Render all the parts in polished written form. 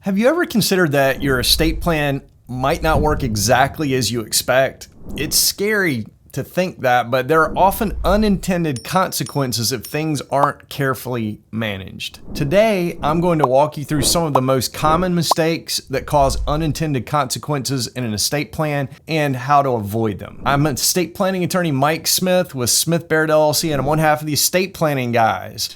Have you ever considered that your estate plan might not work exactly as you expect? It's scary to think that, but there are often unintended consequences if things aren't carefully managed. Today, I'm going to walk you through some of the most common mistakes that cause unintended consequences in an estate plan and how to avoid them. I'm estate planning attorney Mike Smith with Smith Barid LLC, and I'm one half of the estate planning guys.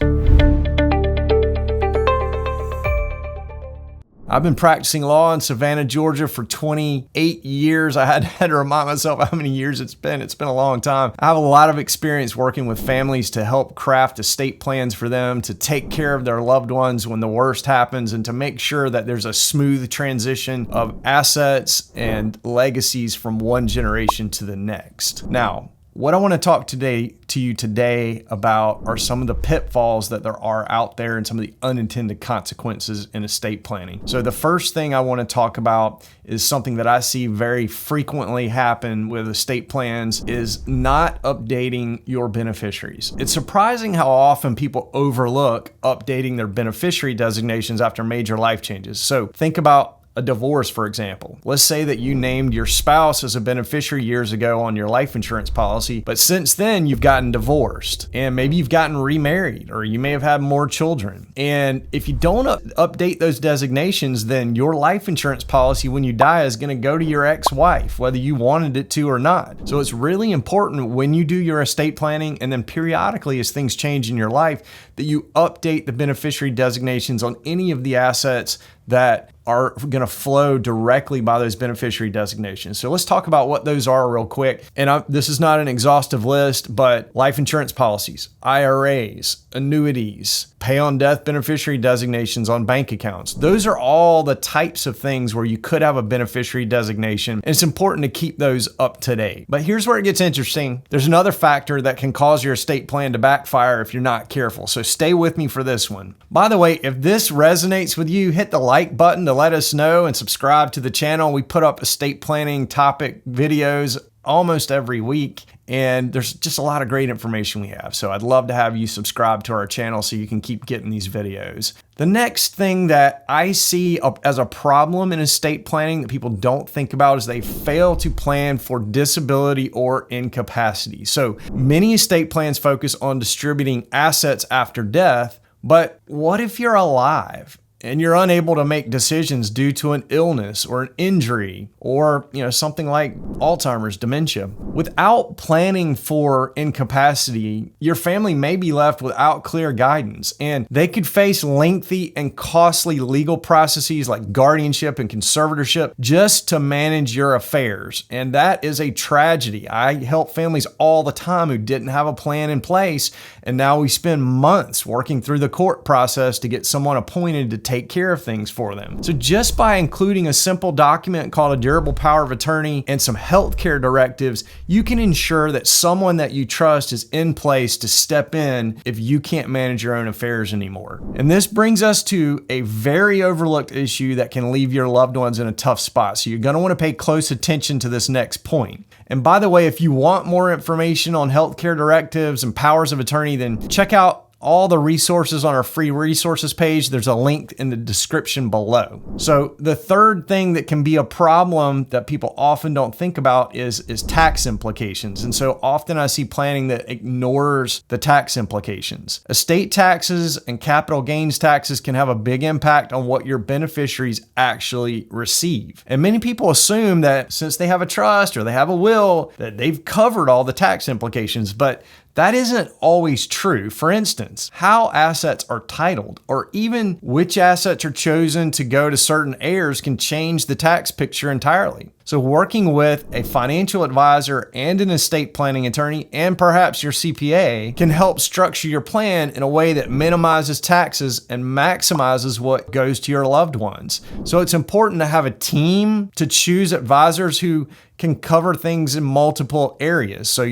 I've been practicing law in Savannah, Georgia for 28 years. I had to remind myself how many years it's been. It's been a long time. I have a lot of experience working with families to help craft estate plans for them, to take care of their loved ones when the worst happens, and to make sure that there's a smooth transition of assets and legacies from one generation to the next. Now, what I want to talk to you today about are some of the pitfalls that there are out there and some of the unintended consequences in estate planning. So the first thing I want to talk about is something that I see very frequently happen with estate plans is not updating your beneficiaries. It's surprising how often people overlook updating their beneficiary designations after major life changes. So think about a divorce, for example. Let's say that you named your spouse as a beneficiary years ago on your life insurance policy, but since then you've gotten divorced and maybe you've gotten remarried, or you may have had more children. And if you don't update those designations, then your life insurance policy when you die is going to go to your ex-wife, whether you wanted it to or not. So it's really important when you do your estate planning, and then periodically as things change in your life, that you update the beneficiary designations on any of the assets that are going to flow directly by those beneficiary designations. So let's talk about what those are real quick. And this is not an exhaustive list, but life insurance policies, IRAs, annuities, pay on death beneficiary designations on bank accounts. Those are all the types of things where you could have a beneficiary designation, and it's important to keep those up to date. But here's where it gets interesting. There's another factor that can cause your estate plan to backfire if you're not careful. So stay with me for this one. By the way, if this resonates with you, hit the like button to let us know and subscribe to the channel. We put up estate planning topic videos almost every week, and there's just a lot of great information we have. So I'd love to have you subscribe to our channel so you can keep getting these videos. The next thing that I see as a problem in estate planning that people don't think about is they fail to plan for disability or incapacity. So many estate plans focus on distributing assets after death, but what if you're alive and you're unable to make decisions due to an illness or an injury or, something like Alzheimer's, dementia? Without planning for incapacity, your family may be left without clear guidance, and they could face lengthy and costly legal processes like guardianship and conservatorship just to manage your affairs. And that is a tragedy. I help families all the time who didn't have a plan in place, and now we spend months working through the court process to get someone appointed to take care of things for them. So just by including a simple document called a durable power of attorney and some healthcare directives, you can ensure that someone that you trust is in place to step in if you can't manage your own affairs anymore. And this brings us to a very overlooked issue that can leave your loved ones in a tough spot. So you're going to want to pay close attention to this next point. And by the way, if you want more information on healthcare directives and powers of attorney, then check out all the resources on our free resources page. There's a link in the description below. So the third thing that can be a problem that people often don't think about is tax implications. And so often I see planning that ignores the tax implications. Estate taxes and capital gains taxes can have a big impact on what your beneficiaries actually receive. And many people assume that since they have a trust or they have a will, that they've covered all the tax implications, but that isn't always true. For instance, how assets are titled, or even which assets are chosen to go to certain heirs, can change the tax picture entirely. So working with a financial advisor and an estate planning attorney, and perhaps your CPA, can help structure your plan in a way that minimizes taxes and maximizes what goes to your loved ones. So it's important to have a team to choose advisors who can cover things in multiple areas. So,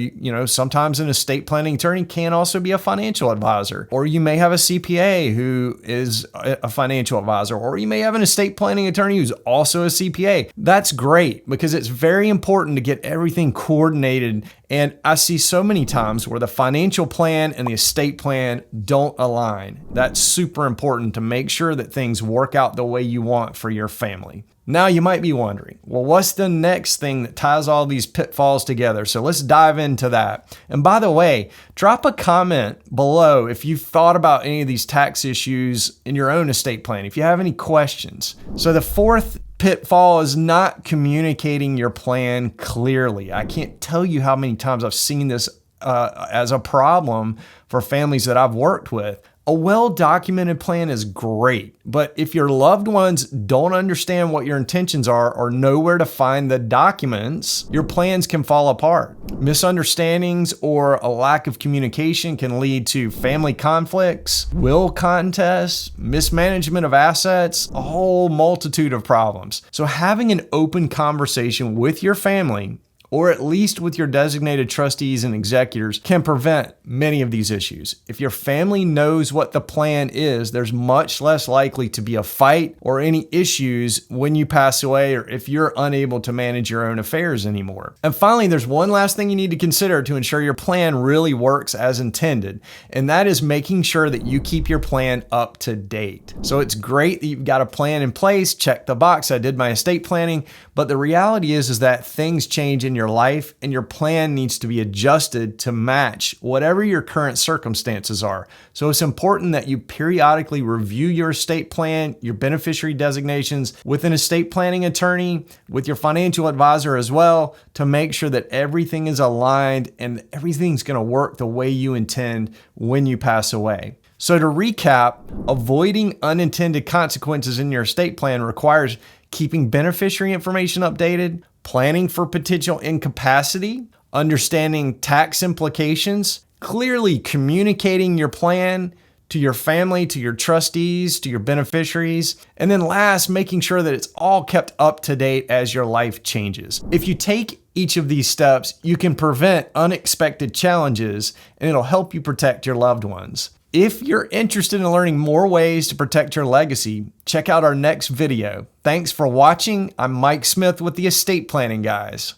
sometimes an estate planning attorney can also be a financial advisor, or you may have a CPA who is a financial advisor, or you may have an estate planning attorney who's also a CPA. That's great. because it's very important to get everything coordinated. And I see so many times where the financial plan and the estate plan don't align. That's super important to make sure that things work out the way you want for your family. Now you might be wondering, well, what's the next thing that ties all these pitfalls together? So let's dive into that. And by the way, drop a comment below if you've thought about any of these tax issues in your own estate plan, if you have any questions. So the fourth pitfall is not communicating your plan clearly. I can't tell you how many times I've seen this as a problem for families that I've worked with. A well-documented plan is great, but if your loved ones don't understand what your intentions are or know where to find the documents, your plans can fall apart. Misunderstandings or a lack of communication can lead to family conflicts, will contests, mismanagement of assets, a whole multitude of problems. So having an open conversation with your family, or at least with your designated trustees and executors, can prevent many of these issues. If your family knows what the plan is, there's much less likely to be a fight or any issues when you pass away or if you're unable to manage your own affairs anymore. And finally, there's one last thing you need to consider to ensure your plan really works as intended, and that is making sure that you keep your plan up to date. So it's great that you've got a plan in place, check the box, I did my estate planning, but the reality is that things change in your life and your plan needs to be adjusted to match whatever your current circumstances are. So it's important that you periodically review your estate plan, your beneficiary designations with an estate planning attorney, with your financial advisor as well, to make sure that everything is aligned and everything's going to work the way you intend when you pass away. So to recap, avoiding unintended consequences in your estate plan requires keeping beneficiary information updated, planning for potential incapacity, understanding tax implications, clearly communicating your plan to your family, to your trustees, to your beneficiaries, and then last, making sure that it's all kept up to date as your life changes. If you take each of these steps, you can prevent unexpected challenges and it'll help you protect your loved ones. If you're interested in learning more ways to protect your legacy, check out our next video. Thanks for watching. I'm Mike Smith with the Estate Planning Guys.